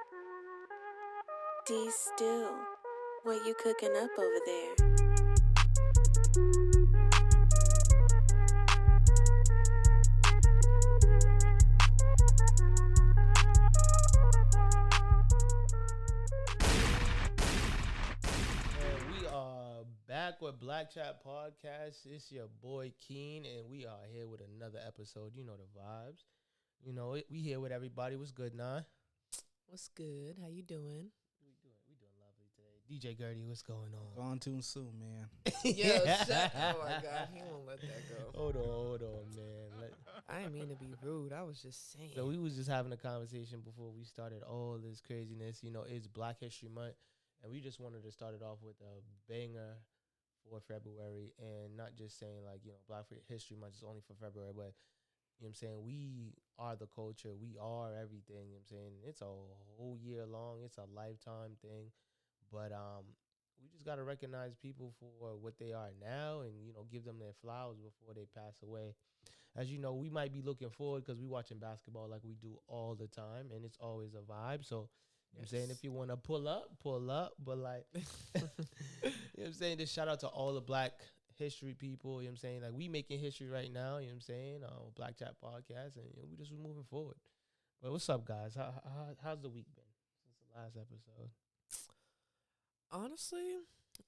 D still, what you cooking up over there? And we are back with Blackchat podcast. It's your boy Keen, and we are here with another episode. You know the vibes. You know it. We here with everybody. What's good, nah? What's good? How you doing? We doing lovely today. DJ Gertie, what's going on? Gone too soon, man. Yo, shut. Oh my God, he won't let that go. Hold on, man. I didn't mean to be rude. I was just saying. So we was just having a conversation before we started all this craziness. You know, it's Black History Month, and we just wanted to start it off with a banger for February, and not just saying like, you know, Black History Month is only for February, but you know what I'm saying, we are the culture, we are everything. You know what I'm saying, it's a whole year long, it's a lifetime thing, but we just gotta recognize people for what they are now, and you know, give them their flowers before they pass away. As you know, we might be looking forward because we watching basketball like we do all the time, and it's always a vibe. So, you know what I'm saying, if you want to pull up, but like, you know what I'm saying, just shout out to all the Black history people, you know what I'm saying, like we making history right now, you know what I'm saying, Black Chat podcast, and you know, we just moving forward. But what's up, guys? How's the week been since the last episode? Honestly,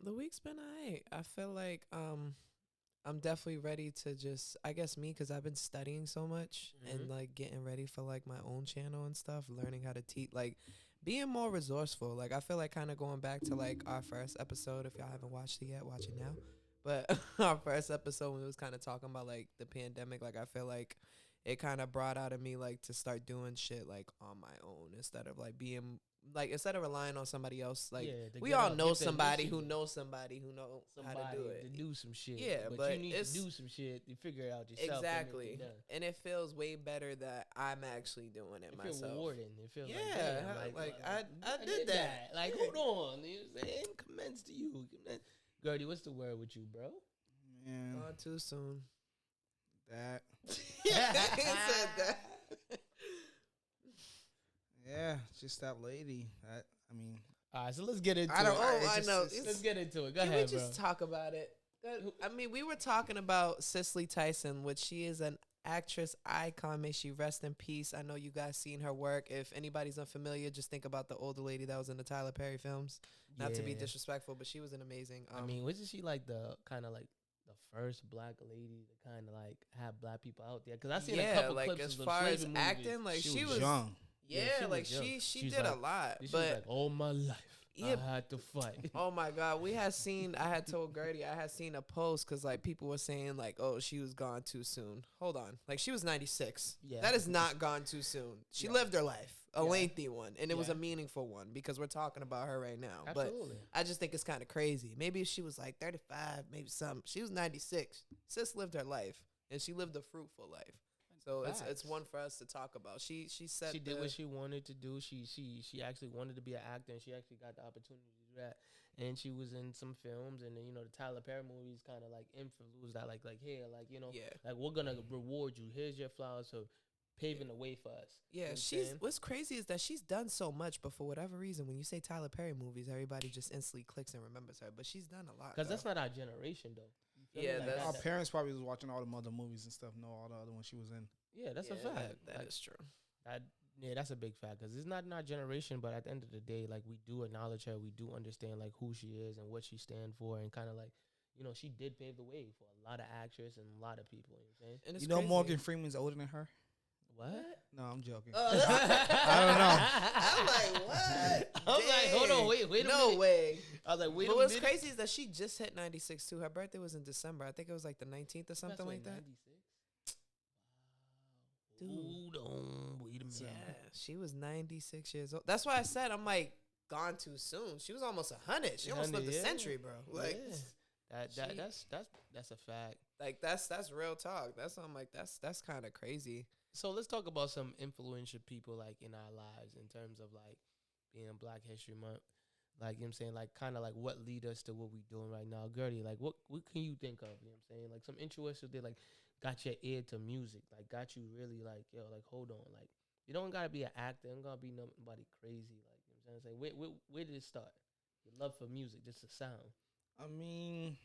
the week's been alright. I feel like I'm definitely ready to just, I guess me, because I've been studying so much and like getting ready for like my own channel and stuff, learning how to teach, like being more resourceful. Like I feel like kind of going back to like our first episode. If y'all haven't watched it yet, watch it now. But our first episode, when we was kind of talking about like the pandemic, like I feel like it kind of brought out of me like to start doing shit like on my own instead of like being like, instead of relying on somebody else. Like we all know somebody who knows somebody who knows how to do it. To do some shit. Yeah, but you need to do some shit to figure it out yourself. Exactly. And it feels way better that I'm actually doing it myself. It feels rewarding. It feels I did that. Like, hold on. You know what I'm saying? Commends to you. Gertie, what's the word with you, bro? Man, Gone too soon. that. He said that. Yeah, just that lady. I mean, all right, so let's get into I don't. it. I know. Let's get into it. Go Can ahead, we just talk about it? I mean, we were talking about Cicely Tyson, which she is an actress icon. May she rest in peace. I know you guys seen her work. If anybody's unfamiliar, just think about the older lady that was in the Tyler Perry films. Not to be disrespectful, but she was an amazing. I mean, wasn't she like the kind of like the first Black lady to kind of like have Black people out there? Because I seen a couple like clips as of the far as Flavor acting, like she was young. Yeah, like was young. she She's did like, a lot. She But was like, all my life, Yeah. I had to fight. oh my God, I had told Gertie, I had seen a post because like people were saying like, oh, she was gone too soon. Hold on, like she was 96. Yeah. That is not gone too soon. She lived her life, a lengthy one, and it was a meaningful one because we're talking about her right now. Absolutely. But I just think it's kind of crazy. Maybe if she was like 35, maybe something. She was 96. Sis lived her life, and she lived a fruitful life. So it's one for us to talk about. She said she did what she wanted to do. She actually wanted to be an actor, and she actually got the opportunity to do that. And she was in some films, and then, you know, the Tyler Perry movies kind of like influenced that, like here, like, you know, like we're gonna reward you. Here's your flowers for paving the way for us. Yeah, you know what's crazy is that she's done so much, but for whatever reason, when you say Tyler Perry movies, everybody just instantly clicks and remembers her. But she's done a lot. Because that's not our generation, though. Yeah, like that's Our parents probably was watching all the other movies and stuff. Know all the other ones she was in. Yeah, that's a fact. That is true. That's a big fact because it's not in our generation, but at the end of the day, like we do acknowledge her, we do understand like who she is and what she stands for, and kind of like, you know, she did pave the way for a lot of actors and a lot of people. You know what I'm saying? And it's You know, crazy. Morgan Freeman's older than her. What? No, I'm joking. I don't know. I'm like, what? I was like, hold on, wait a minute. No way. I was like, wait But a what's minute. crazy is that she just hit 96 too. Her birthday was in December. I think it was like the 19th or something like that. 96? Hold on, wait a minute. Yeah, she was 96 years old. That's why I said I'm like gone too soon. She was almost 100. She almost lived a century, bro. Like that's a fact. like that's real talk. I'm like that's kind of crazy. So let's talk about some influential people like in our lives in terms of like being Black History Month. Like, you know what I'm saying, like kind of like what lead us to what we doing right now. Gertie, like what can you think of? You know what I'm saying? Like some influential that like got your ear to music, like got you really like, yo, like hold on, like you don't gotta be an actor, don't gotta be nobody crazy. Like I'm saying, where did it start? Your love for music, just the sound. I mean,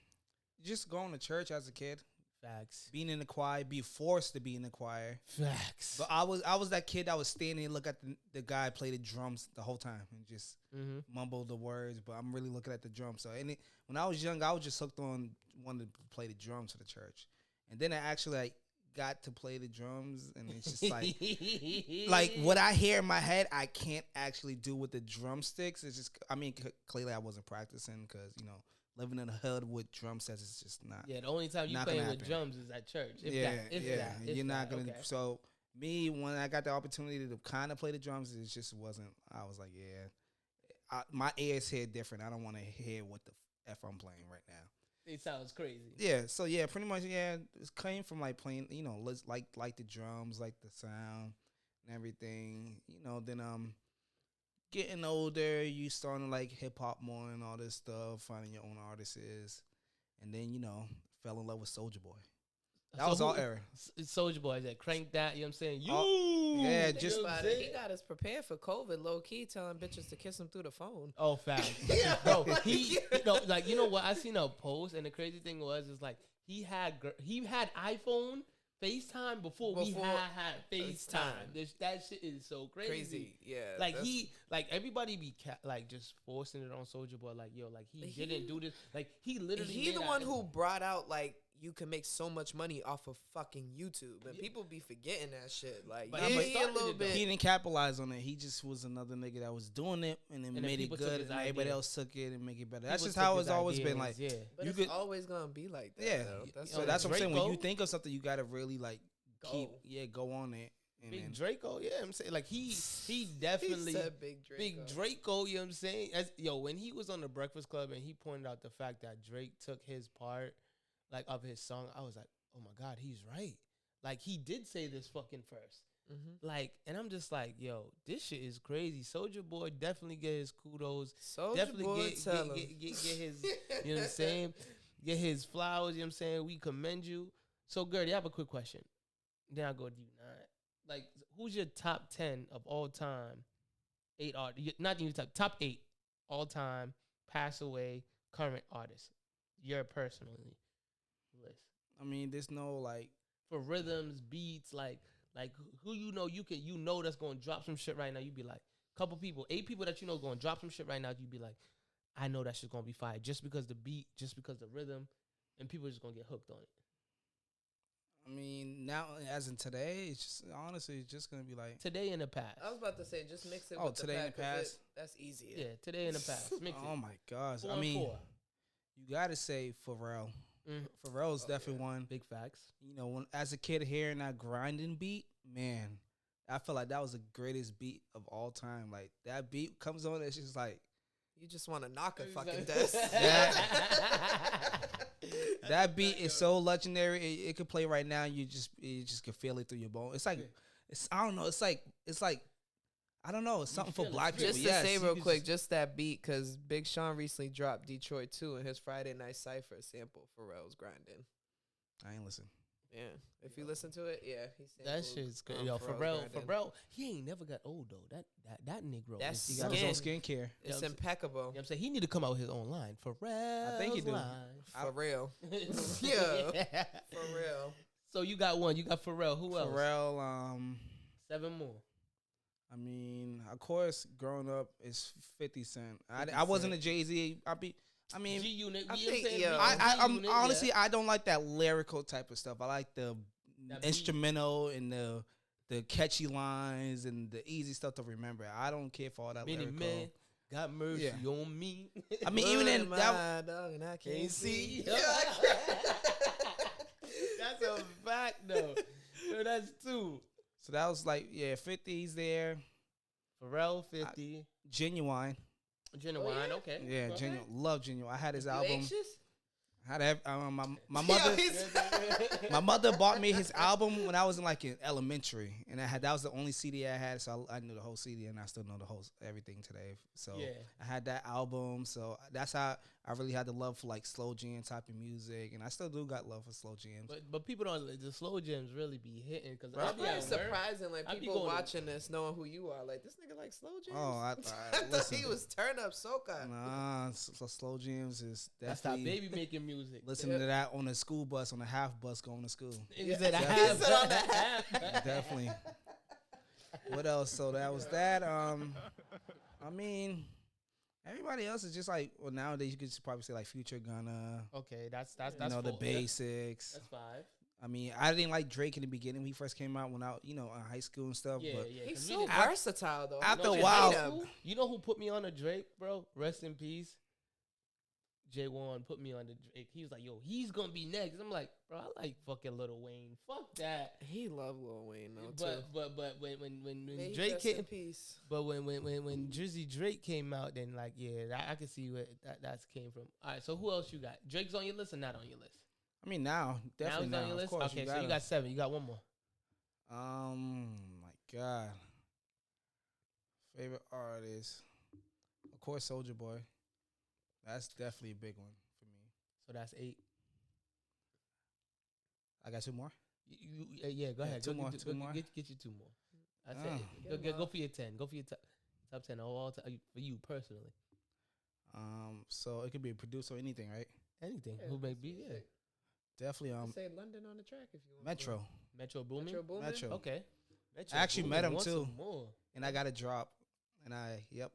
just going to church as a kid, Facts. being in the choir, be forced to be in the choir. Facts. But I was that kid that was standing and look at the guy play the drums the whole time and just mumble the words. But I'm really looking at the drums. So when I was young, I was just hooked on wanting to play the drums for the church, and then I actually like got to play the drums, and it's just like what I hear in my head, I can't actually do with the drumsticks. It's just, I mean, clearly I wasn't practicing because living in a hood with drum sets is just not. Yeah, the only time you not play gonna with happen. drums is at church. If You're not gonna. Okay. So me, when I got the opportunity to kind of play the drums, it just wasn't. I was like, my ears hear different. I don't want to hear what the f I'm playing right now. It sounds crazy. Yeah. So yeah, pretty much it came from like playing. Like the drums, like the sound and everything. Then getting older, you starting to like hip hop more and all this stuff, finding your own artists, and then fell in love with Soulja Boy. That was all era. Soulja Boy, that crank that. You know what I'm saying? Yeah, Think just about it. He got us prepared for COVID, low key, telling bitches to kiss him through the phone. Oh, facts. Bro, like you know what? I seen a post, and the crazy thing is like he had iPhone FaceTime before we had FaceTime. That shit is so crazy. Yeah. Like everybody be like just forcing it on Soulja Boy. Like like he didn't do this. Like he literally. He the one who brought out like you can make so much money off of fucking YouTube, and people be forgetting that shit. Like But a little bit. He didn't capitalize on it. He just was another nigga that was doing it and then made it good, and everybody else took it and make it better. That's just how it's always been. Like, but it's always gonna be like that. Yeah, though. that's what I'm saying. When you think of something, you gotta really like go on it. And Big Draco, yeah, I'm saying like he definitely he said Big Draco. Big Draco, you know what I'm saying? When he was on the Breakfast Club and he pointed out the fact that Drake took his part like of his song, I was like, oh my God, he's right. Like he did say this fucking first. Like, and I'm just like, yo, this shit is crazy. Soulja Boy definitely get his kudos. Definitely get his, you know what I'm saying? Get his flowers, you know what I'm saying? We commend you. So, Gertie, I have a quick question. Then I'll go to you, Nine. Like, who's your top 10 of all time? 8 artists, not even top 8 all time, pass away, current artists. Your personally list. I mean, there's no like for rhythms, beats, like who you know that's gonna drop some shit right now. You be like, couple people, 8 people that you know gonna drop some shit right now. You be like, I know that shit's gonna be fire just because the beat, just because the rhythm, and people are just gonna get hooked on it. I mean, now as in today, it's just honestly, it's just gonna be like today in the past. I was about to say, just mix it. with today in the past. That's easier. Yeah, today in the past. Mix oh it. my gosh! 4 I and mean, 4. you gotta say Pharrell. Pharrell's definitely one. Big facts. When as a kid hearing that grinding beat, man, I feel like that was the greatest beat of all time. Like that beat comes on, it's just like you just want to knock a fucking desk. That beat is so legendary. It could play right now. You just can feel it through your bone. It's like I don't know. It's like I don't know. It's something for black people. Just to say real quick, just that beat, because Big Sean recently dropped Detroit 2 and his Friday Night Cypher sample Pharrell's Grinding. I ain't listen. Yeah, if you listen to it, yeah, he that shit's good. Yo, Pharrell, he ain't never got old though. That Negro, that's he got his own skincare. It's impeccable. You know what I'm saying, he need to come out with his own line. Pharrell, I think he do. For real, yeah, for real. So you got one. You got Pharrell. Who else? Pharrell. 7 more. I mean, of course, growing up is 50 Cent. I wasn't a Jay-Z. I mean, G-Unit. I'm honestly, I don't like that lyrical type of stuff. I like the instrumental and the catchy lines and the easy stuff to remember. I don't care for all that lyrical. Man, got mercy on me. I mean, even in that, dog and I can't see. That's a fact, though. Yo, that's 2. So that was like 50's there. Pharrell 50. Genuine. Okay. Yeah, okay. Genuine. Love Genuine. I had his album. Anxious? Had my mother. My mother bought me his album when I was in elementary, and that was the only CD I had, so I knew the whole CD, and I still know the whole everything today. So I had that album, so that's how I really had the love for like slow jam type of music, and I still do got love for slow jams. But people don't the slow jams really be hitting because it's surprising like people watching this knowing who you are. Like this nigga like slow jams. Oh, I thought he was turn up soca. Nah, so slow jams is that's how baby making music. Listening to that on the school bus, on the half bus going to school. He said on the half. Definitely. What else? So that was that. I mean, everybody else is just like, well, nowadays you could probably say like Future Gunna. Okay, that's the basics. That's 5. I mean, I didn't like Drake in the beginning when he first came out, when I, in high school and stuff. But he's so versatile though. After a while, you know who put me on a Drake, bro? Rest in peace. J1 put me on the Drake. He was like, "Yo, he's gonna be next." I'm like, "Bro, I like fucking Lil Wayne. Fuck that." He loved Lil Wayne though too. But when Drake came, but when Drizzy Drake came out, then like I can see where that came from. All right, so who else you got? Drake's on your list or not on your list? I mean, now definitely now he's on your list. Of course, okay, so you got 7. You got one more. My God, favorite artist, of course, Soulja Boy. That's definitely a big one for me. So that's 8. I got 2 more. Go ahead. Two more. Get you 2 more. That's it. Go for your 10. Go for your top 10 all time for you personally. So it could be a producer or anything, right? Anything. Who may be? Yeah. Definitely. Say London on the track if you want. Metro Boomin. Metro. Okay. I actually met him too, and I got a drop, and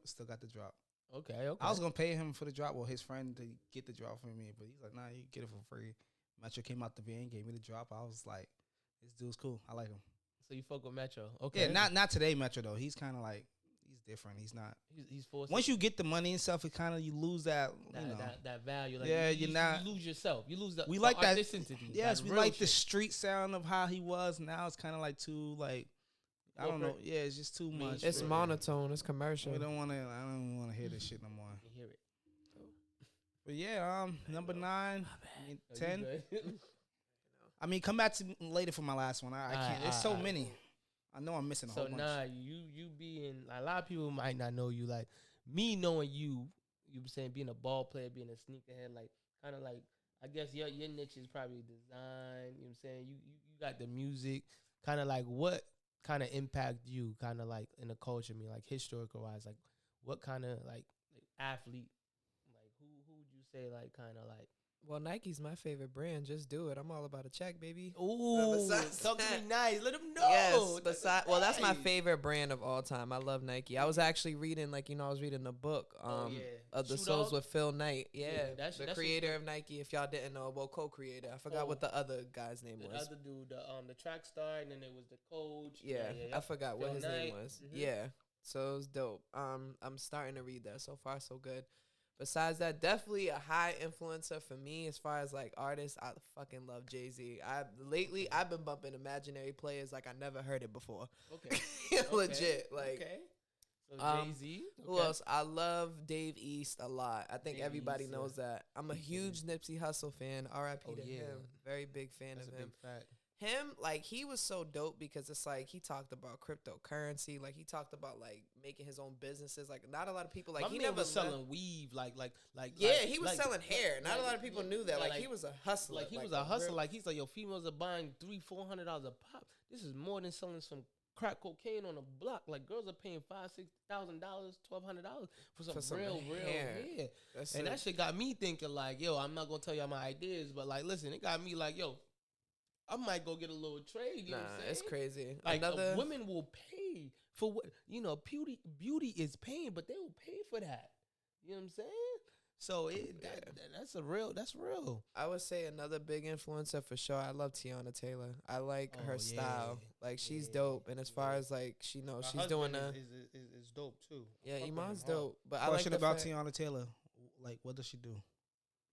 still got the drop. Okay. I was gonna pay him for the drop, well, his friend to get the drop for me, but he's like, "Nah, you get it for free." Metro came out the van, gave me the drop. I was like, "This dude's cool. I like him." So you fuck with Metro? Okay. Yeah, not today Metro though. He's kind of like he's different. He's not. He's forced. Once you get the money and stuff, it kind of you lose that that value. Like you lose yourself. You lose the. We like that. Authenticity. Yes, we like the street sound of how he was. Now it's kind of like too like. I don't know. Yeah, it's just too much. It's monotone. It's commercial. I don't want to hear this shit no more. You hear it. But yeah, number 9, 10. I mean, come back to me later for my last one. I can't. There's so many. I know I'm missing a whole bunch. So you being a lot of people might not know you. Like me knowing you were saying being a ball player, being a sneakerhead, like kind of like I guess your niche is probably design. You know what I'm saying? You got the music. Kind of like what kind of impact you kind of like in the culture? I mean, like historical wise, like what kind of like athlete, like who would you say like kind of like? Well, Nike's my favorite brand. Just do it. I'm all about a check, baby. Ooh, talk to me nice. Let them know. Yes. That's my favorite brand of all time. I love Nike. I was actually reading, I was reading a book of the Souls with Phil Knight. Yeah, that's the creator of Nike. If y'all didn't know, well, co-creator. I forgot what the other guy's name was. The other dude, the track star, and then it was the coach. Yeah, I forgot what his name was. Mm-hmm. Yeah, so it was dope. I'm starting to read that. So far, so good. Besides that, definitely a high influencer for me as far as like artists. I fucking love Jay-Z. I've been bumping Imaginary Players like I never heard it before. Okay. Legit. Like So Jay-Z. Who else? I love Dave East a lot. I think everybody knows that. I'm a huge Nipsey Hussle fan. R.I.P. to him. Very big fan of him. Big fact. Him, like, he was so dope because it's like he talked about cryptocurrency, like he talked about like making his own businesses. Like not a lot of people like he never was selling weave, he was selling hair. Not a lot of people knew that. Like he was a hustler. Like he was a hustler. Like he's like, yo, females are buying $300-$400 a pop. This is more than selling some crack cocaine on a block. Like girls are paying $5,000-$6,000, $1,200 for some real hair. And that shit got me thinking like, yo, I'm not gonna tell y'all my ideas, but like, listen, it got me like, yo, I might go get a little trade. You know what I'm saying? It's crazy. Like women will pay for what beauty is paying, but they will pay for that. You know what I'm saying? So that's real. I would say another big influencer for sure. I love Tiana Taylor. I like her style. Like she's dope. And as far as like she's doing is dope too. Yeah, Iman's dope. But question about Tiana Taylor. Like what does she do?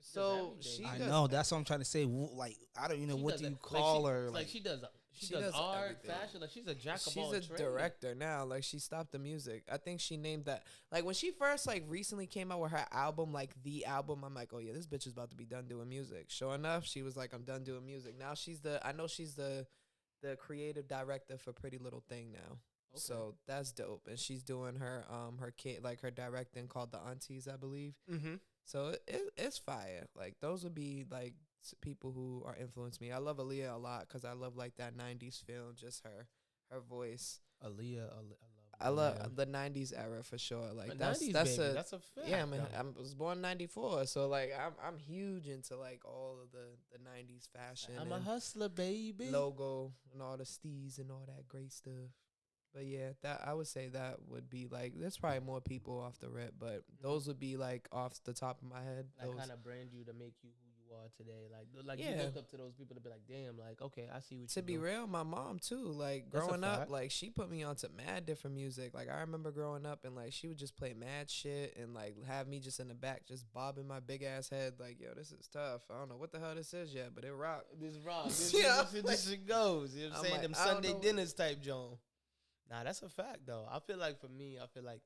So everything. she I does know. That's what I'm trying to say. Like, I don't even know She what does do you it- call her. Like she does. She She does does art, everything. fashion. Like she's a jack of she's all a trades. director now. Like she stopped the music. I think she named that. Like when she first like recently came out with her album, like the album. I'm like, oh yeah, this bitch is about to be done doing music. Sure enough, she was like, I'm done doing music. Now she's the. I know she's the creative director for Pretty Little Thing now. Okay. So that's dope. And she's doing her kid like her directing called The Aunties, I believe. Mm-hmm. So it's fire. Like those would be like people who are influenced me. I love Aaliyah a lot because I love like that '90s film, just her voice. Aaliyah, I love yeah. the '90s era for sure. Like A that's 90s that's baby. a That's a fact. yeah. Man, though. I was born '94, so like I'm huge into like all of the '90s fashion. I'm a and hustler, baby. logo and all the steez and all that great stuff. But yeah, that I would say that would be like there's probably more people off the rip, but those would be like off the top of my head. That Those kind of brand you to make you who you are today. Like you Yeah. look up to those people to be like, damn, like okay, I see what to you be real, my mom too. Like That's a growing up, fact. like she put me onto mad different music. Like I remember growing up and like she would just play mad shit and like have me just in the back just bobbing my big ass head like, yo, this is tough. I don't know what the hell this is yet, but it rock. This rock. Yeah, This shit goes. You know what I'm I'm saying? like, Them I don't Sunday know. dinners type Joan. Nah, that's a fact though. I feel like for me, I feel like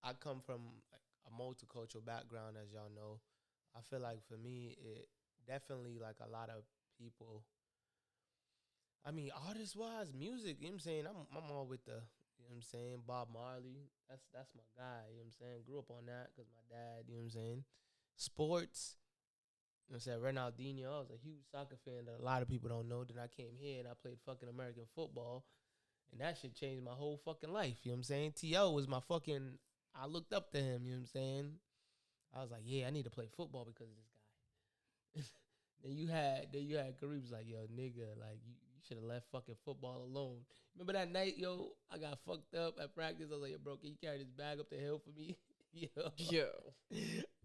I come from like a multicultural background, as y'all know. I feel like for me, it definitely like a lot of people. I mean, artist wise, music. You know what I'm saying? I'm all with the. You know what I'm saying? Bob Marley. That's my guy. You know what I'm saying? Grew up on that because my dad. You know what I'm saying? Sports. You know what I'm saying? Ronaldinho. I was a huge soccer fan that a lot of people don't know. Then I came here and I played fucking American football. And that shit changed my whole fucking life. You know what I'm saying? T.O. was my fucking... I looked up to him. You know what I'm saying? I was like, yeah, I need to play football because of this guy. then you had Kareem was like, yo, nigga, like, you should have left fucking football alone. Remember that night, yo? I got fucked up at practice. I was like, yo, bro, can you carry this bag up the hill for me? Yo.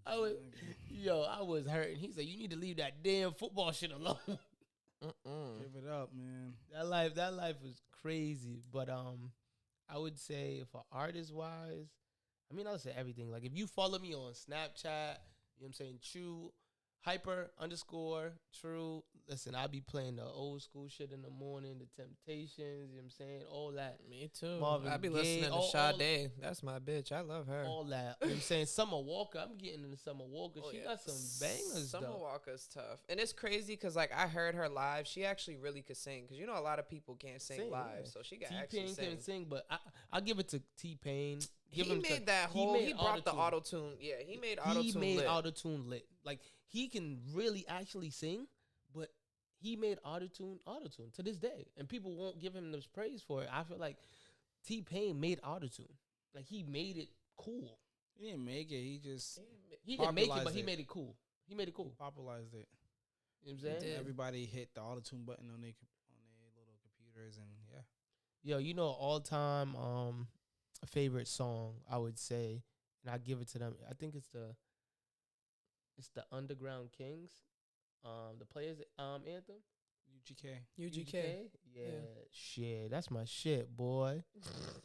I was hurting. He said, you need to leave that damn football shit alone. Give it up, man. That life was crazy. But I would say for artist wise, I mean, I would say everything. Like if you follow me on Snapchat, you know what I'm saying, True Hyper_True. Listen, I be playing the old school shit in the morning, the Temptations, you know what I'm saying, all that. Me too. Marvin I be Gaye, listening to all Sade. That's my bitch. I love her. All that. You know what I'm saying? Summer Walker. I'm getting into Summer Walker. Oh, She yeah. got some bangers Summer though. Walker's tough, and it's crazy because like I heard her live. She actually really could sing because you know a lot of people can't sing live, yeah. so she can actually T-Pain sing. can sing, but I'll give it to T-Pain. He made that whole. He brought the auto tune. Yeah, he made auto tune. He made lit. auto-tune lit. Like he can really actually sing, but he made auto-tune to this day, and people won't give him this praise for it. I feel like T-Pain made auto-tune. Like he made it cool. He didn't make it. He just He didn't make it, but Popularized he it. made it cool. He made it cool. popularized it. You know what I'm saying? did. Everybody hit the auto tune button on their little computers, and yeah. Yo, you know, all time favorite song I would say, and I give it to them. I think it's the Underground Kings, the Players anthem. UGK. UGK. Yeah, shit, that's my shit, boy.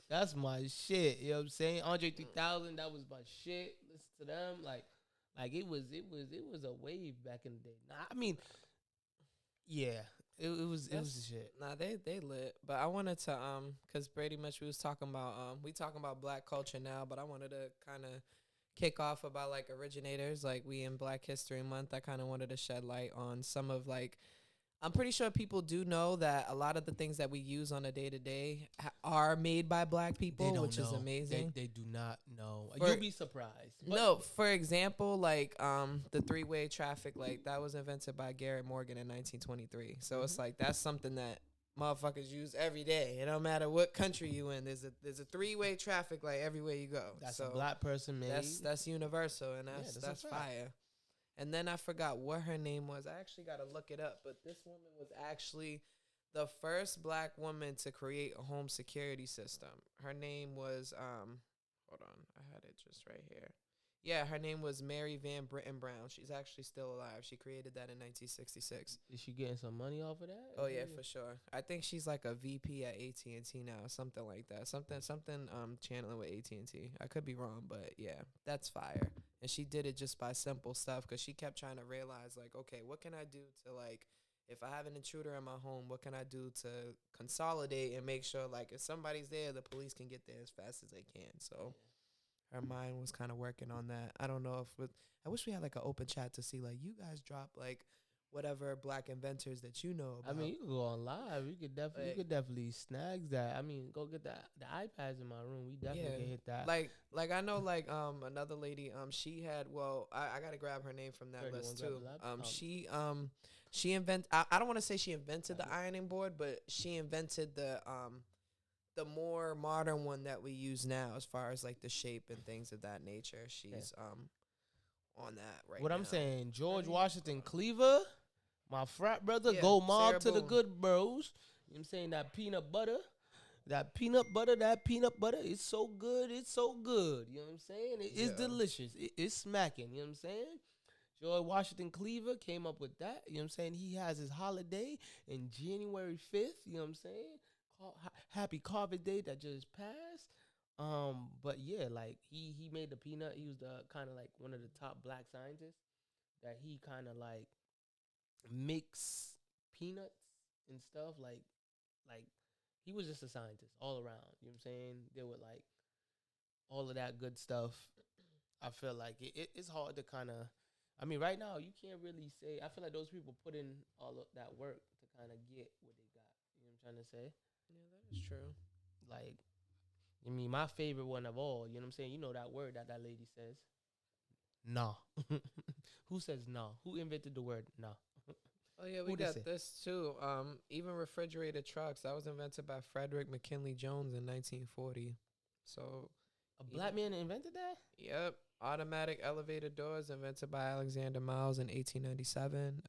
That's my shit. You know what I'm saying? Andre 3000, that was my shit. Listen to them, like it was a wave back in the day. Nah, I mean, yeah, it was the shit. Nah, they lit. But I wanted to cause pretty much we was talking about we talking about Black culture now, but I wanted to kind of kick off about like originators. Like we in Black History Month, I kind of wanted to shed light on some of like. I'm pretty sure people do know that a lot of the things that we use on a day to day are made by Black people, which is amazing. They do not know. For- You'll be surprised. But No, for example, like the three-way traffic, like that was invented by Garrett Morgan in 1923. So it's like that's something that motherfuckers use every day. It don't matter what country you in. There's a three-way traffic like everywhere you go. that's so a Black person made. that's universal, and that's a that's fact. fire. And then I forgot what her name was. I actually got to look it up. But this woman was actually the first Black woman to create a home security system. Her name was hold on, I had it just right here. Yeah, her name was Mary Van Britton Brown. She's actually still alive. She created that in 1966. Is she getting some money off of that? Oh yeah, for sure. I think she's like a VP at AT&T now, something like that. Something channeling with AT&T. I could be wrong, but yeah, that's fire. And she did it just by simple stuff because she kept trying to realize, like, okay, what can I do to, like, if I have an intruder in my home, what can I do to consolidate and make sure, like, if somebody's there, the police can get there as fast as they can. So her mind was kind of working on that. I don't know if I wish we had, like, an open chat to see, like, you guys drop, like, whatever black inventors that you know about. I mean, you could go on live. You could definitely snag that. I mean, go get the iPads in my room. We definitely can hit that. Like I know, like, another lady, she had, well, I gotta grab her name from that list too. She I don't want to say she invented the ironing board, but she invented the more modern one that we use now, as far as like the shape and things of that nature. She's on that right now. What I'm saying, George Washington Cleaver, my frat brother, Yeah, go mob Sarah to the Boone. good bros. You know what I'm saying? That peanut butter, it's so good. It's so good. You know what I'm saying? It's delicious. It's smacking. You know what I'm saying? George Washington Cleaver came up with that. You know what I'm saying? He has his holiday in January 5th. You know what I'm saying? Happy Carver Day that just passed. But yeah, like he made the peanut. He was the kind of like one of the top black scientists that he kind of like mix peanuts and stuff. Like he was just a scientist all around. You know what I'm saying? There were like all of that good stuff. I feel like it's hard to kind of. I mean, right now you can't really say. I feel like those people put in all of that work to kind of get what they got. You know what I'm trying to say? Yeah, that is true. Like, I mean, my favorite one of all. You know what I'm saying? You know that word that lady says. Nah. Who says nah? Who invented the word nah? Oh yeah, we got this too. Even refrigerated trucks, that was invented by Frederick McKinley Jones in 1940. So a black man invented that? Yep. Automatic elevator doors invented by Alexander Miles in 1897.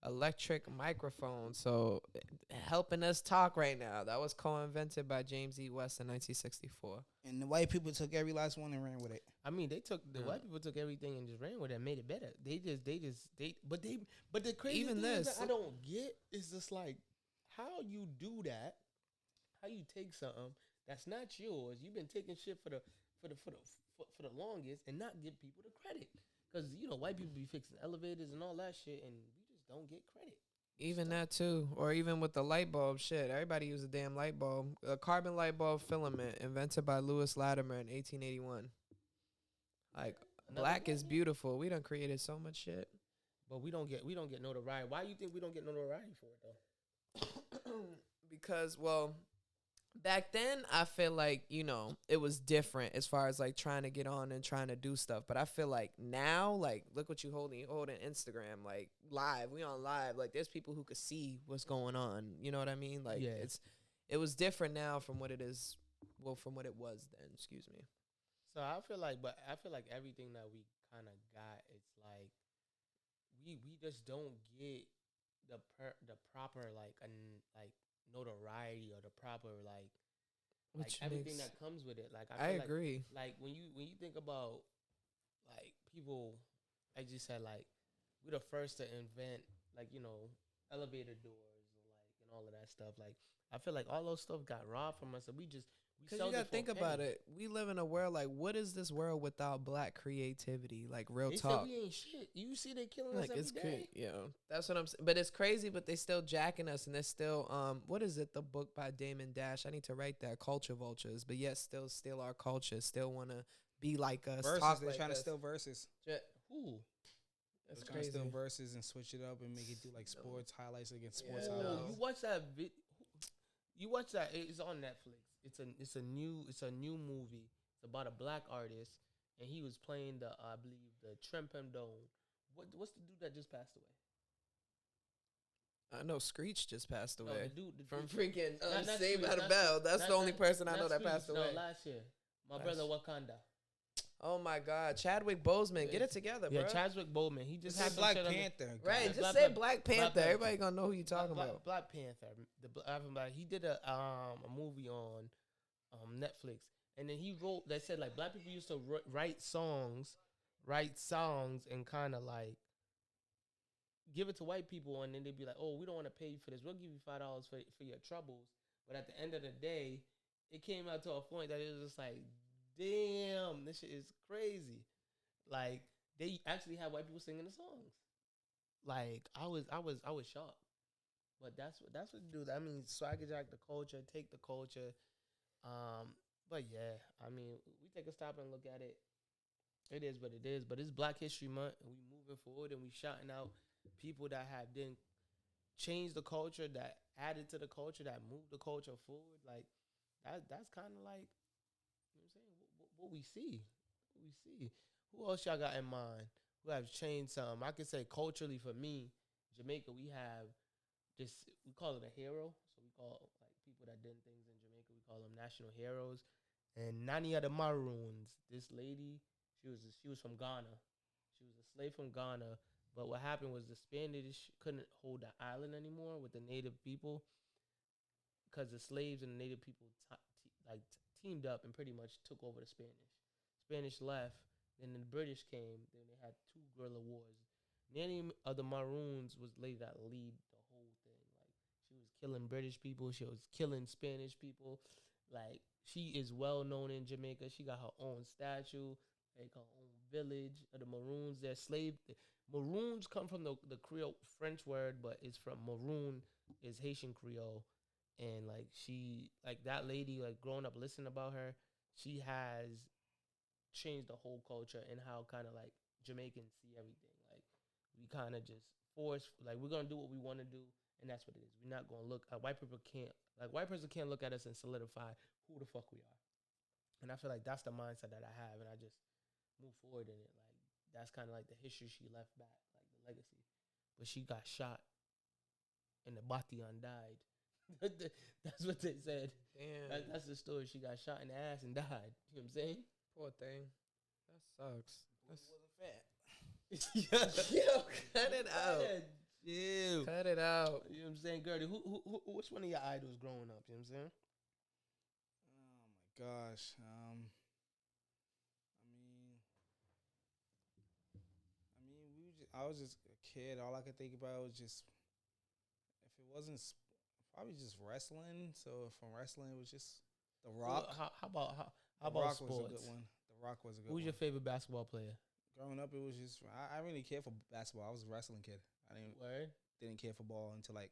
Electric microphone, so helping us talk right now. That was co-invented by James E. West in 1964. And the white people took every last one and ran with it. I mean, the white people took everything and just ran with it and made it better. But the crazy even thing this is that I don't get is just like how you do that, how you take something that's not yours. You've been taking shit for the longest and not give people the credit. Because, you know, white people be fixing elevators and all that shit, and we just don't get credit. Even that, too. Or even with the light bulb shit. Everybody used a damn light bulb. A carbon light bulb filament invented by Lewis Latimer in 1881. Like, black is beautiful. We done created so much shit. But we don't get notoriety. Why do you think we don't get notoriety for it, though? Because, well, back then, I feel like, you know, it was different as far as, like, trying to get on and trying to do stuff. But I feel like now, like, look what you holding. You holding Instagram, like, live. We on live. Like, there's people who could see what's going on. You know what I mean? Like, it was different now from what it is, well, from what it was then. Excuse me. So I feel like everything that we kind of got, it's like, we just don't get the proper, like notoriety or the proper like everything that comes with it. Like I agree. Like when you think about like people, I just said like we're the first to invent like, you know, elevator doors and all of that stuff. Like I feel like all those stuff got robbed from us, and we because you gotta think about it. We live in a world like, what is this world without black creativity? Like real talk. Said we ain't shit. You see, they killing us every day. Yeah, that's what I'm saying. But it's crazy. But they still jacking us, and they're still what is it? The book by Damon Dash. I need to write that. Culture vultures, but yet still steal our culture. Still want to be like us. Versus, talk they're like trying us. to steal verses. Who? That's they're trying to steal verses and switch it up and make it do like sports highlights against sports highlights. You watch that You watch that? It's on Netflix. It's a new movie. It's about a black artist, and he was playing I believe the Trempem Dome. What's the dude that just passed away? I know Screech just passed away. No, the dude from freaking Saved Screech, by the Bell. That's the only person I know that passed away. No, last year. My brother Wakanda. Oh my God, Chadwick Boseman, get it together, bro. Yeah, Chadwick Boseman. He just had Black Panther. Right, just say Black Panther. Everybody gonna know who you talking about. Black Panther. He did a movie on Netflix, and then he wrote that said like black people used to write songs, and kind of like give it to white people, and then they'd be like, oh, we don't want to pay you for this. We'll give you $5 for your troubles. But at the end of the day, it came out to a point that it was just like, damn, this shit is crazy. Like they actually had white people singing the songs. Like I was shocked. But that's what do. I mean, swagger jack the culture, take the culture. But yeah, I mean, we take a stop and look at it. It is what it is. But it's Black History Month, and we moving forward, and we shouting out people that have then changed the culture, that added to the culture, that moved the culture forward. Like that's kind of like you know what I'm saying. What we see, what we see. Who else y'all got in mind? Who have changed some? I could say culturally for me, Jamaica. We have just we call it a hero. So we call like people that did things in Jamaica. We call them national heroes. And Nani of the Maroons, this lady, she was from Ghana. She was a slave from Ghana. But what happened was the Spanish couldn't hold the island anymore with the native people because the slaves and the native people teamed up and pretty much took over the Spanish. Spanish left, then the British came. Then they had two guerrilla wars. Nanny of the Maroons was the lady that lead the whole thing. Like she was killing British people, she was killing Spanish people. Like she is well known in Jamaica. She got her own statue, like her own village of the Maroons. They're slave. Maroons come from the Creole French word, but it's from Maroon is Haitian Creole. And like she like that lady, like growing up listening about her, she has changed the whole culture and how kind of like Jamaicans see everything. Like we kind of just force like we're gonna do what we want to do, and that's what it is. We're not gonna look. White people can't like white person can't look at us and solidify who the fuck we are. And I feel like that's the mindset that I have, and I just move forward in it. Like that's kind of like the history she left back, like the legacy. But she got shot, and the Batian died. That's what they said. Damn. That's the story. She got shot in the ass and died. You know what I'm saying? Poor thing. That sucks. That's wasn't fat. Yo, cut it out. Ew. Cut it out. You know what I'm saying, Gertie? Who which one of your idols growing up? You know what I'm saying? Oh my gosh. I was just a kid. All I could think about was just if it wasn't probably just wrestling. So from wrestling, it was just The Rock. How about The Rock sports? was a good one. The Rock was a good Who's one. your favorite basketball player? Growing up, it was just I really cared for basketball. I was a wrestling kid. I didn't care for ball until like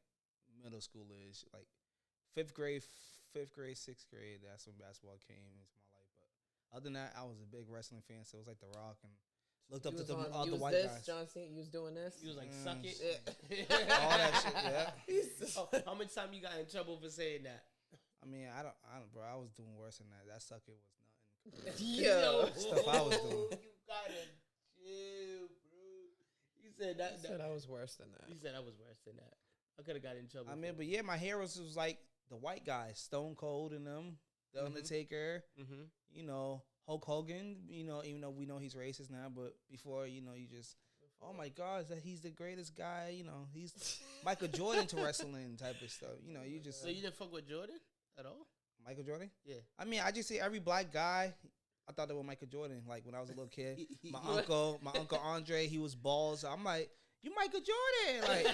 middle school-ish, like fifth grade, sixth grade. That's when basketball came into my life. But other than that, I was a big wrestling fan. So it was like The Rock and looked up to the other white guys. John Cena, you was doing this. You was like, suck it. All that shit. Yeah. How much time you got in trouble for saying that? I mean, I don't, bro. I was doing worse than that. That suck it was nothing. Yo, Stuff I was doing. You gotta chill, bro. You said that. He said I was worse than that. He said I was worse than that. I could have got in trouble. I mean, but yeah, my heroes was like the white guys, Stone Cold and them, The Undertaker. Mm-hmm. You know, Hulk Hogan. You know, even though we know he's racist now, but before, you know, you just, oh my God, that he's the greatest guy. You know, he's Michael Jordan to wrestling type of stuff. You know, you just. So you didn't fuck with Jordan at all? Michael Jordan? Yeah. I mean, I just see every black guy. I thought they were Michael Jordan. Like when I was a little kid, my uncle Andre, he was bald. So I'm like, you Michael Jordan, like,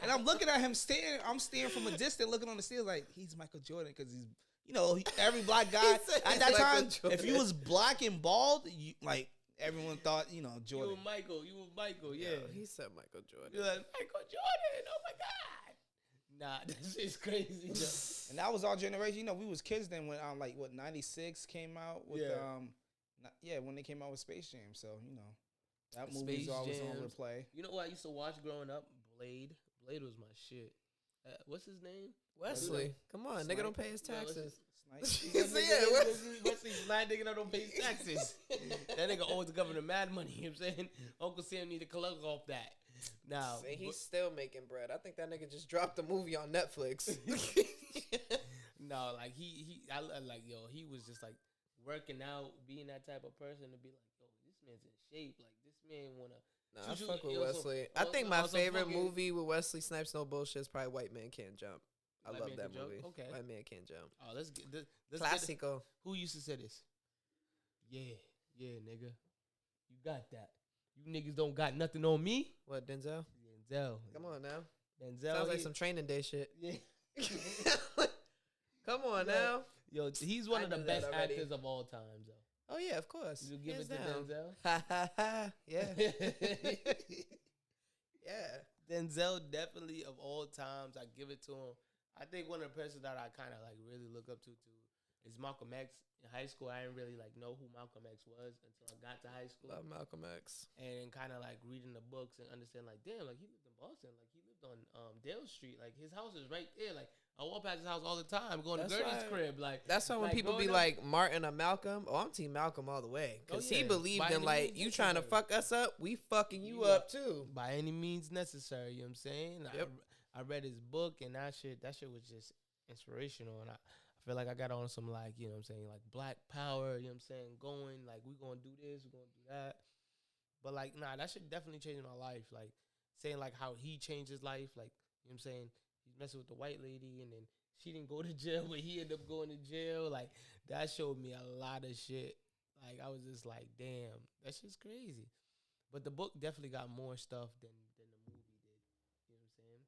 and I'm looking at him staring. I'm staring from a distance, looking on the stairs, like he's Michael Jordan because he's, you know, every black guy at that time. If you was black and bald, you, like everyone thought, you know, Jordan. You were Michael, yeah. Yo, he said Michael Jordan. You're like, Michael Jordan, oh my God. Nah, this is crazy. And that was our generation. You know, we was kids then when like what 96 came out with when they came out with Space Jam. So, you know, that movie was always on replay. You know what I used to watch growing up? Blade. Blade was my shit. What's his name? Wesley. Come on, nigga don't pay his taxes. Wesley's mad nigga that don't pay his taxes. That nigga owes the government mad money. You know what I'm saying? Uncle Sam need to collect off that. Now he's still making bread. I think that nigga just dropped a movie on Netflix. No, like he he was just like working out, being that type of person to be like, yo, this man's in shape. Like this man wanna. Nah, I fuck with Wesley. I think my favorite movie with Wesley Snipes, no bullshit, is probably White Man Can't Jump. I love that movie. Okay, White Man Can't Jump. Oh, let's get this. Classico. Who used to say this? Yeah, nigga, you got that. You niggas don't got nothing on me. What, Denzel? Denzel. Come on now. Denzel. Sounds like some Training Day shit. Yeah. Come on now. Yo, he's one of the best actors of all time, though. Oh yeah, of course. You give Hands it to down. Denzel? Ha ha ha. Yeah. Yeah. Denzel definitely of all times, I give it to him. I think one of the persons that I kind of like really look up to is Malcolm X. In high school, I didn't really like know who Malcolm X was until I got to high school. Love Malcolm X. And kind of like reading the books and understand like, damn, like he lived in Boston, like he lived on Dale Street, like his house is right there. Like I walk past his house all the time, going That's to Gertie's why- crib. Like That's why when like, people be growing up- like Martin or Malcolm, I'm Team Malcolm all the way. Because he yeah. believed By in any like, means you trying to necessary. fuck us up, we fucking you You up too. by any means necessary. You know what I'm saying? Yep. I read his book and that shit was just inspirational. And I feel like I got on some like, you know what I'm saying, like black power, you know what I'm saying, going like we gonna do this, we gonna do that. But like, nah, that shit definitely changed my life. Like saying like how he changed his life, like, you know what I'm saying, he's messing with the white lady and then she didn't go to jail, but he ended up going to jail. Like that showed me a lot of shit. Like I was just like, damn, that shit's crazy. But the book definitely got more stuff than the movie did. You know what I'm saying?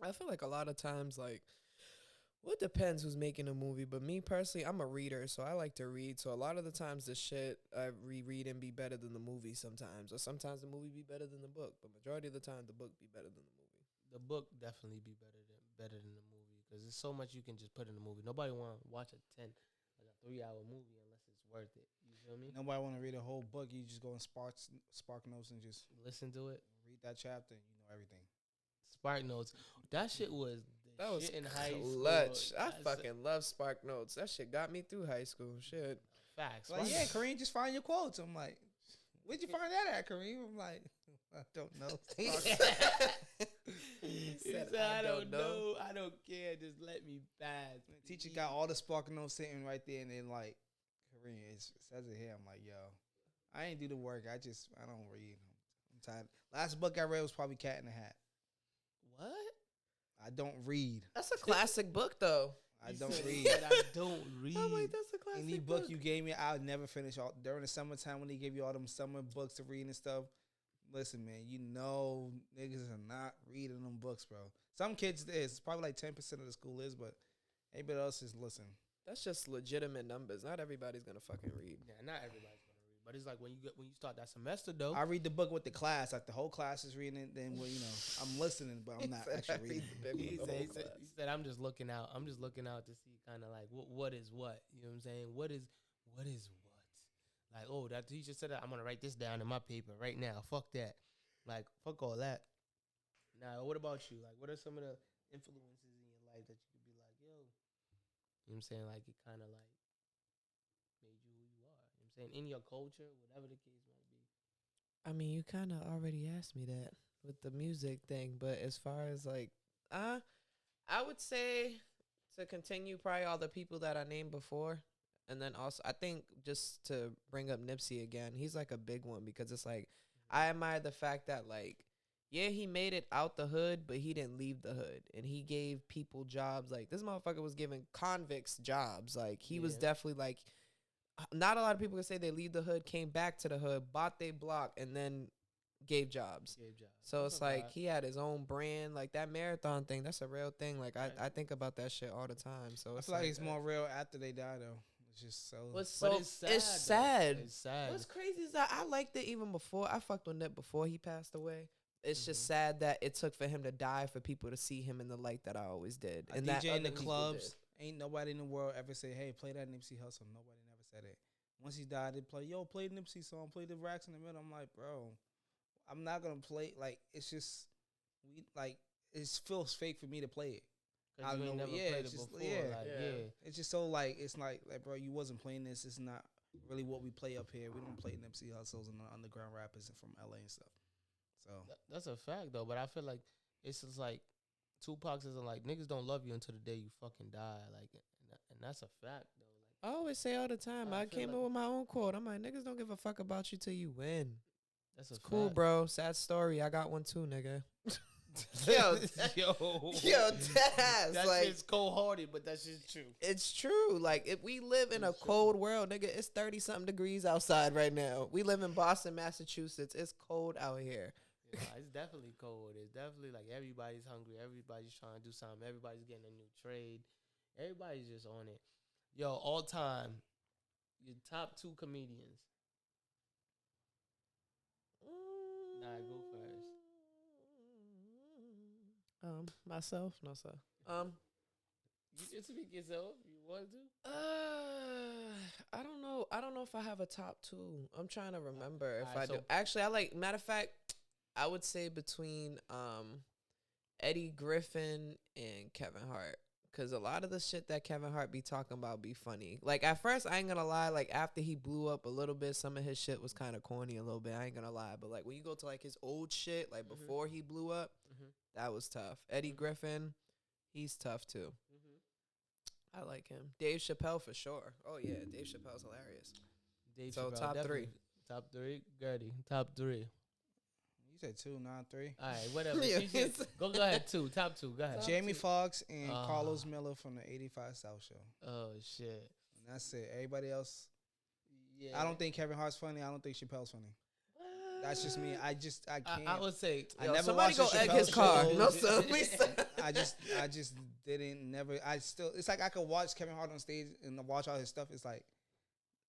I feel like a lot of times, like, well, it depends who's making a movie, but me personally, I'm a reader, so I like to read. So a lot of the times, the shit I reread and be better than the movie sometimes, or sometimes the movie be better than the book. But majority of the time, the book be better than the movie. The book definitely be better than the movie because there's so much you can just put in the movie. Nobody want to watch a 3-hour movie unless it's worth it. You feel me? Nobody want to read a whole book. You just go in Spark Notes and just Listen to it. read that chapter, and you know everything. Spark Notes. That shit was That was shit in high school. clutch. I That's fucking love Spark Notes. That shit got me through high school. Shit. facts. Like, yeah, Kareem, just find your quotes. I'm like, where'd you find that at, Kareem? I'm like, I don't know. He said, said, "I I don't don't know." know. I don't care. Just let me pass. Teacher got all the Spark Notes sitting right there, and then like, Kareem, it says it here. I'm like, yo, I ain't do the work. I don't read. I'm tired. Last book I read was probably Cat in the Hat. What? I don't read. That's a classic book, though. I He don't said- read. he said, I don't read. I'm like, that's a classic Any book you gave me, I'll never finish. All during the summertime when they give you all them summer books to read and stuff. Listen, man, you know niggas are not reading them books, bro. Some kids is probably like 10% of the school is, but everybody else is listen. That's just legitimate numbers. Not everybody's gonna fucking read. Yeah, not everybody's gonna read, but it's like when you start that semester though. I read the book with the class, like the whole class is reading it. Then, well, you know, I'm listening, but I'm not actually reading. He said, I'm just looking out. I'm just looking out to see kind of like what is what. You know what I'm saying? What is what? Like, oh, that teacher said that. I'm gonna write this down in my paper right now. Fuck that. Like, fuck all that. Now, what about you? Like, what are some of the influences in your life that you could be like, yo? You know what I'm saying? Like, it kind of like made you who you are. You know what I'm saying? In your culture, whatever the case might be. I mean, you kind of already asked me that with the music thing, but as far as like, I would say to continue probably all the people that I named before. And then also, I think just to bring up Nipsey again, he's like a big one because it's like, I admire the fact that like, yeah, he made it out the hood, but he didn't leave the hood. And he gave people jobs. Like, this motherfucker was giving convicts jobs. Like, he was definitely like, not a lot of people can say they leave the hood, came back to the hood, bought their block, and then gave jobs. So it's like he had his own brand. Like that marathon thing, that's a real thing. Like I think about that shit all the time. So I it's feel like it's more real after they die, though. It's just so. But it's sad. It's sad. What's crazy is that I liked it even before. I fucked with Nip before he passed away. It's just sad that it took for him to die for people to see him in the light that I always did. And that DJ in the other people clubs, did. ain't nobody in the world ever say, "Hey, play that Nipsey Hussle." Nobody never said it. Once he died, they play, "Yo, play Nipsey song, play the Racks in the Middle." I'm like, bro, I'm not gonna play. Like, it's just it feels fake for me to play it. I don't ain't know, never yeah, played it's it just- before. yeah. Like, Yeah. It's just so like it's like bro, you wasn't playing this. It's not really what we play up here. We don't play Nipsey Hussles and the underground rappers from LA and stuff. So That's a fact though. But I feel like it's just like Tupac says like niggas don't love you until the day you fucking die. Like, and that's a fact though. I always say all the time. I I feel came like- up with my own quote. I'm like, niggas don't give a fuck about you till you win. That's a It's cool, fact. bro. Sad story. I got one too, nigga. yo, Yo, Taz, that like- shit's cold hearted, but that's just true. It's true. Like, if we live in a It's true. cold world, nigga, it's 30-something degrees outside right now. We live in Boston, Massachusetts. It's cold out here. Yeah, it's definitely cold. It's definitely like everybody's hungry. Everybody's trying to do something. Everybody's getting a new trade. Everybody's just on it. Yo, all time, Your top 2 comedians. Nah, go first. Myself, no sir. You can speak yourself. You want to? I don't know. I don't know if I have a top 2. I'm trying to remember if Alright, I do. so- Actually, I like. Matter of fact, I would say between Eddie Griffin and Kevin Hart. Cause a lot of the shit that Kevin Hart be talking about be funny. Like at first, I ain't gonna lie. Like after he blew up a little bit, some of his shit was kind of corny a little bit. I ain't gonna lie. But like when you go to like his old shit, like before he blew up, that was tough. Eddie Griffin, he's tough too. I like him. Dave Chappelle for sure. Oh yeah, Dave Chappelle's hilarious. Dave So Chappelle, top definitely. 3. Top 3, Gertie. Top 3. You said 2, not 3. All right, whatever. Yeah. She said, go ahead. 2. Top 2. Go ahead. Jamie Foxx and Ah. Carlos Miller from the 85 South Show. Oh shit. And that's it. Everybody else. Yeah. I don't think Kevin Hart's funny. I don't think Chappelle's funny. That's just me. I can't. I would say. I Yo, never somebody watched go the egg Chappelle his car. show. No sir. Please. I just didn't never. I still. It's like I could watch Kevin Hart on stage and watch all his stuff. It's like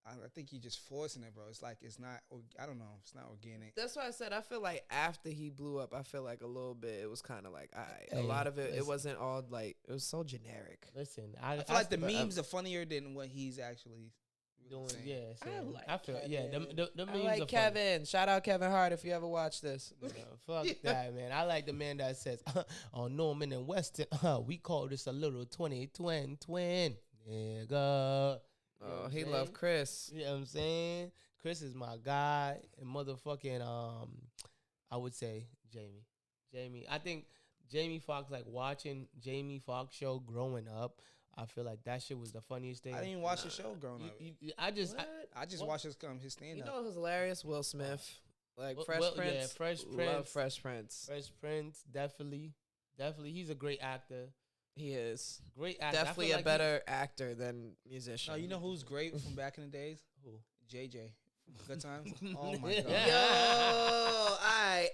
I think he just forcing it, bro. It's like it's not. I don't know. It's not organic. That's why I said I feel like after he blew up, I feel like a little bit it was kind of like Hey, a lot of it. listen. It wasn't all like it was so generic. Listen, I feel like the memes are funnier than what he's actually doing. saying. Yeah, I saying. like I feel. Kevin. Yeah, the memes I like are Kevin. Shout out Kevin Hart if you ever watch this. funny. Fuck that, man. I like the man that says, "On Norman and Weston, we call this a little 20 twin, nigga." You know Oh, what he I'm loved saying? Chris. You know what I'm saying? Chris is my guy, and motherfucking I would say Jamie. I think Jamie Foxx, like watching Jamie Foxx show growing up, I feel like that shit was the funniest thing. I didn't even watch the show growing up. I just What? I just What? watched his stand You up. know who's hilarious? Will Smith. Like Well, Fresh yeah, Prince. Fresh Love Prince. Fresh Prince. Fresh Prince, definitely. He's a great actor. He is. Great actor. I Definitely feel a like better actor than musician. No, you know who's great from back in the days? Who? JJ. Good times. Oh my Yo, god.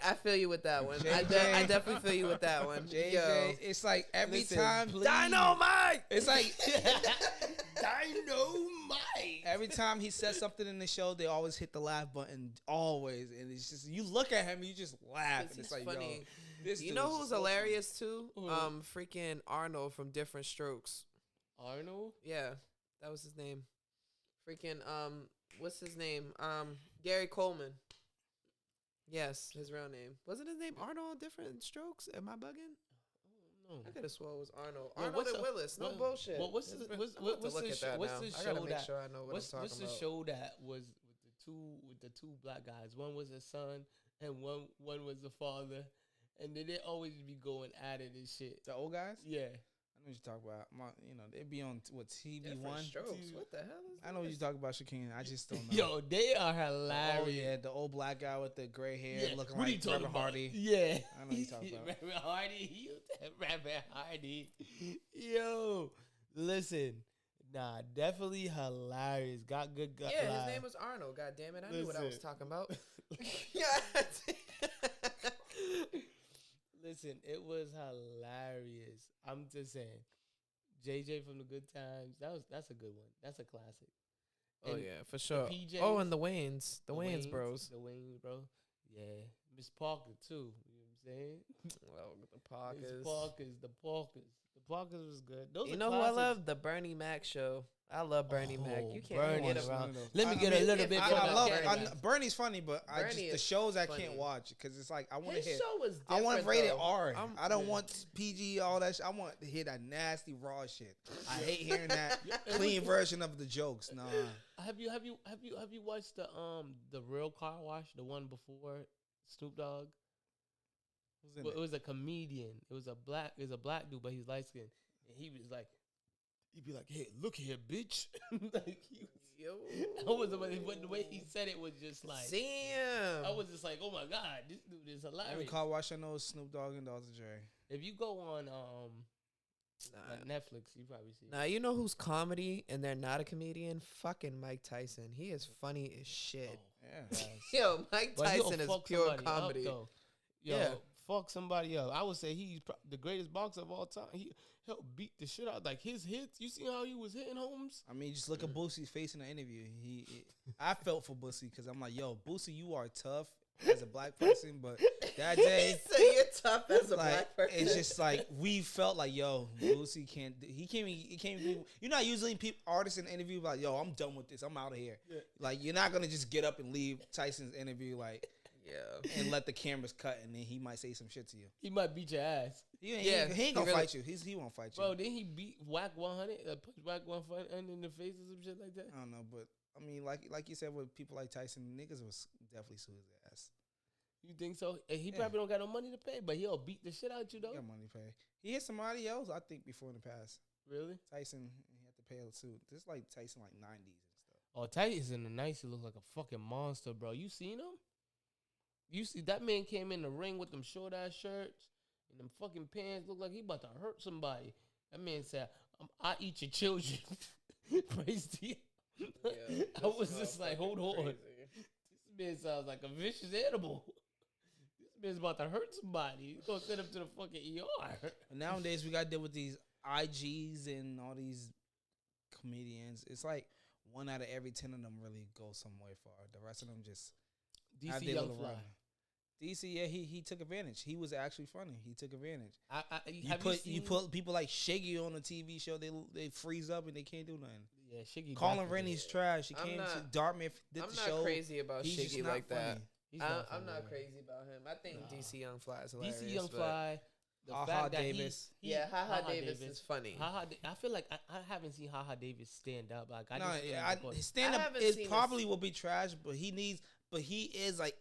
I feel you with that one. I JJ. definitely feel you with that one. JJ. Yo. It's like every Listen, time. please. Dynamite! It's like Dynamite. every time he says something in the show, they always hit the laugh button. Always, and it's just you look at him, you just laugh. And He's it's like, funny. yo, this You dude know is who's so hilarious too? Who? Freaking Arnold from Different Strokes. Arnold? Yeah, that was his name. Freaking what's his name? Gary Coleman. Yes, his real name. Wasn't his name Arnold Different Strokes? Am I bugging? No. I could have swore it was Arnold. Yo, Arnold what's and a- Willis. No what- bullshit. what's the- I'm about what's- to what's look the at sh- that what's now. the I gotta show make that- sure I know what What's I'm the talking about. show that was with the two black guys? One was a son and one was the father, and then they always be going at it and shit. The old guys? Yeah. I know what you're talking about. They be on TV Different One. Strokes. What the hell is I know what this? you're talking about, Shaquille. I just don't know. Yo, they are Oh hilarious. yeah, the old black guy with the gray hair, Yeah, looking what are you like talking Reverend about? Hardy. Yeah. I know what you're talking about. Reverend Hardy. Reverend Hardy. Yo, listen. Nah, definitely hilarious. Got good gut. Yeah, his name was Arnold. God damn it, I knew what I was Listen. talking about. Listen, it was hilarious. I'm just saying. JJ from the Good Times. That's a good one. That's a classic. Oh And yeah, for sure. PJs, Oh, and the Waynes bros. The Waynes, bro. Yeah. Miss Parker too. You know what I'm saying? Well, the Miss Parkers. Parkers. The Parkers was good. Those You are know who I classics. love? The Bernie Mac show. I love Bernie Mac. Oh, You can't Bernie get is him. around. Let me I get mean, a little if bit. I from I that love Bernie. Bernie. Bernie's funny, but Bernie the is shows I funny. can't watch because it's like I want to His hit. show was different. I want to rate it though. R. I'm- I don't yeah. want PG all that. I want to hit a nasty raw shit. I hate hearing that Yeah, it clean was- version of the jokes. Nah, Have you watched the Real Car Wash, the one before Snoop Dogg? Who's in Well, it? it was a comedian. It was a black dude, but he's light skinned, and he was like, he'd be like, "Hey, look here, bitch." Like he was, Yo. I was the way he said it was just like, Damn. I was just like, oh my god, this dude is Every hilarious. car wash I know is Snoop Dogg and Dr. Dre. If you go on Nah. Netflix, you probably see. Now you know who's comedy and they're not a comedian? Fucking Mike Tyson. He is funny as shit. Oh, Yeah. yes. Yo, Mike But he'll Tyson is fuck pure somebody up, comedy. though. Yo, Yeah. fuck somebody up. I would say he's the greatest boxer of all time. He helped beat the shit out. Like his hits, you see how he was hitting Holmes? I mean, just look at Boosie's face in the interview. I felt for Boosie because I'm like, yo, Boosie, you are tough as a black person, but that day, Say you're tough as a like, black person. it's just like we felt like, yo, Boosie can't. He can't. You're not usually artists in interview like, yo, I'm done with this. I'm out of here. Yeah. Like you're not gonna just get up and leave Tyson's interview like. Yeah. And let the cameras cut, and then he might say some shit to you. He might beat your ass. He ain't gonna fight you. He won't fight you. Bro, didn't he beat Whack 100? Punch Whack 100 in the face or some shit like that? I don't know, but I mean, like you said, with people like Tyson, niggas was definitely sue his ass. You think so? And he probably don't got no money to pay, but he'll beat the shit out you, though. He got money to pay. He hit somebody else, I think, before in the past. Really? Tyson, he had to pay a suit. This is like Tyson, like 90s and stuff. Oh, Tyson in the nice, he look like a fucking monster, bro. You seen him? You see, that man came in the ring with them short-ass shirts and them fucking pants. Look like he about to hurt somebody. That man said, I eat your children. Praise to you. Yeah, I was just like, hold on. crazy. This man sounds like a vicious animal. This man's about to hurt somebody. He's going to send him to the fucking ER. And nowadays, we got to deal with these IGs and all these comedians. It's like 1 out of every 10 of them really go somewhere far. The rest of them just have DC their Young little Fly. run. DC, yeah, he took advantage. He was actually funny. He took advantage. You put people like Shaggy on a TV show, they freeze up and they can't do nothing. Yeah, Shiggy. Colin Rennie's trash. He I'm came to not- Dartmouth, did I'm the not show. crazy about He's just Shiggy not like that. funny. He's I'm not funny. crazy about him. I think Nah. DC Young Fly is hilarious. DC Young but- Fly. The Ha-ha fact that Davis. Yeah, Haha Davis is funny. I feel like I haven't seen Haha Davis stand up. Like I No, just feel yeah, like because- his stand I up haven't is seen probably will be trash, but he is like,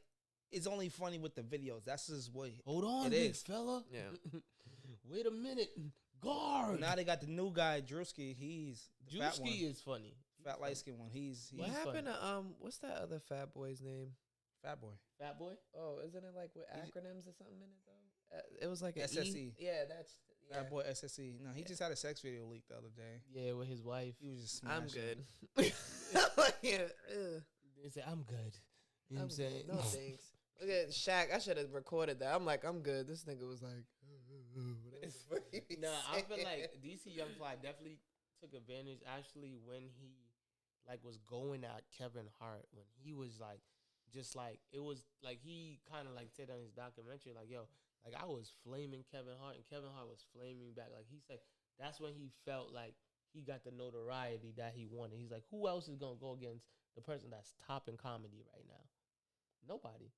it's only funny with the videos. That's his way. hold on, It big is. fella. Yeah. Wait a minute, guard. Now they got the new guy, Drewski. He's the fat one. Juski is funny. Fat light skin one. He's What He's happened funny. to what's that other fat boy's name? fat boy. Fat boy. Oh, isn't it like with acronyms or something in it though? It was like a SSE. Yeah, that's Fat boy SSE. No, he just had a sex video leaked the other day. Yeah, with his wife. He was just I'm smashing. good. Yeah, ugh. They say I'm good. You know what I'm I'm saying? good. No thanks. Look at Shaq. I should have recorded that. I'm like, I'm good. This nigga was like, whatever the fuck he be Nah, I feel saying. like DC Young Fly definitely took advantage. Actually, when he like was going at Kevin Hart, when he was like, just like it was like he kind of like said on his documentary, like yo, like I was flaming Kevin Hart and Kevin Hart was flaming back. Like he said, that's when he felt like he got the notoriety that he wanted. He's like, who else is gonna go against the person that's topping comedy right now? Nobody.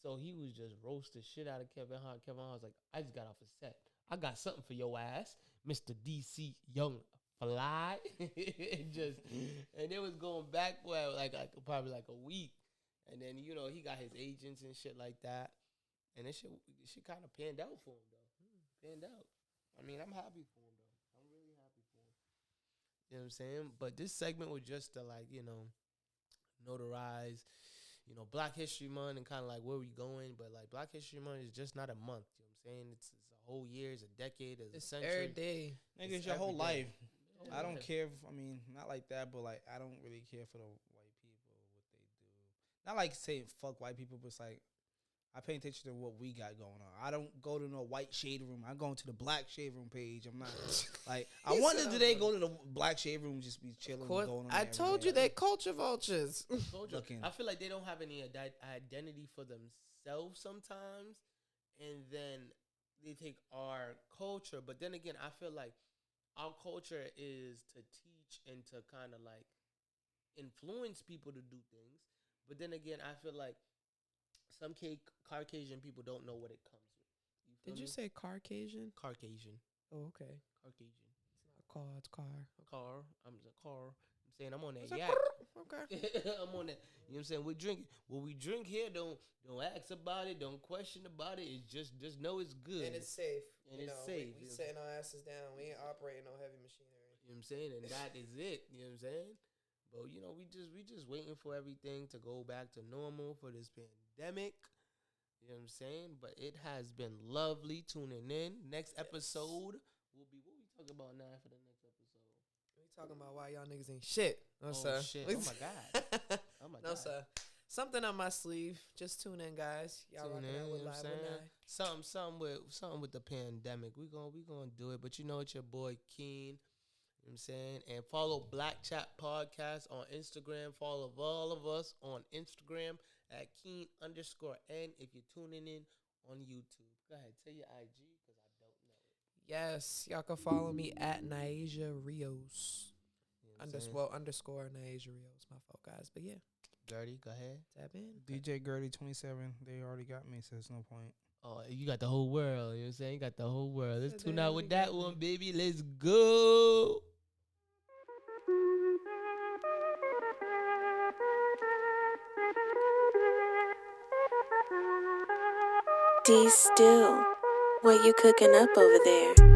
So he was just roast the shit out of Kevin Hart. Kevin Hart was like, I just got off a set. I got something for your ass, Mr. DC Young Fly. and it was going back for like probably like a week. And then, you know, he got his agents and shit like that. And it shit kind of panned out for him, though. Panned out. I mean, I'm happy for him, though. I'm really happy for him. You know what I'm saying? But this segment was just to, like, you know, notarize, you know, Black History Month and kind of like where we going. But, like, Black History Month is just not a month. You know what I'm saying? It's a whole year, it's a decade, it's a It's century. every day. Nigga, It's it's your whole every day. life. I don't care. I mean, not like that, but like I don't really care for the white people, what they do. Not like saying fuck white people, but it's like I pay attention to what we got going on. I don't go to no white shade room. I go into the black shade room page. I'm not like I He wonder said do I'm they good. go to the black shade room just be chilling? Of course, going on I there told every you day? they culture vultures. Told you. Looking. I feel like they don't have any identity for themselves sometimes, and then they take our culture. But then again, I feel like our culture is to teach and to kind of like influence people to do things. But then again, I feel like some Caucasian people don't know what it comes with. Feel Did you me? say Caucasian? Caucasian? Oh, okay. Caucasian. It's not car, it's car. Car. I'm a car. I'm saying I'm on that It's a yak. Okay. I'm on that. You know what I'm saying? We drink what we drink here. Don't ask about it. Don't question about it. It's just know it's good. And it's safe. And you it's know, safe, We you know. setting our asses down. We ain't operating no heavy machinery. You know what I'm saying? And that is it. You know what I'm saying? But you know, we just waiting for everything to go back to normal for this pandemic. You know what I'm saying? But it has been lovely tuning in. Next episode will be what we talking about now for the next episode. We talking about why y'all niggas ain't shit. No, Oh, sir. shit. Oh, my God. Oh my No, God. sir. something on my sleeve. Just tune in, guys. Y'all Tune rocking in, out you with know what I'm Live with saying? Nye. Something with the pandemic. We gonna do it. But you know it's your boy Keen. You know what I'm saying? And follow Blackchat Podcast on Instagram. Follow all of us on Instagram at Keen_N if you're tuning in on YouTube. Go ahead, tell your IG because I don't know it. Yes, y'all can follow me at Naija Rios. You know what I'm saying? Underscore Naija Rios. My fault, guys. But yeah, Gertie, go ahead. tap in. DJ Gertie 27. They already got me, so there's no point. Oh, you got the whole world. You know what I'm saying? You got the whole world. Let's Said tune they out with already that got one, me. baby. Let's go. D still. What you cooking up over there?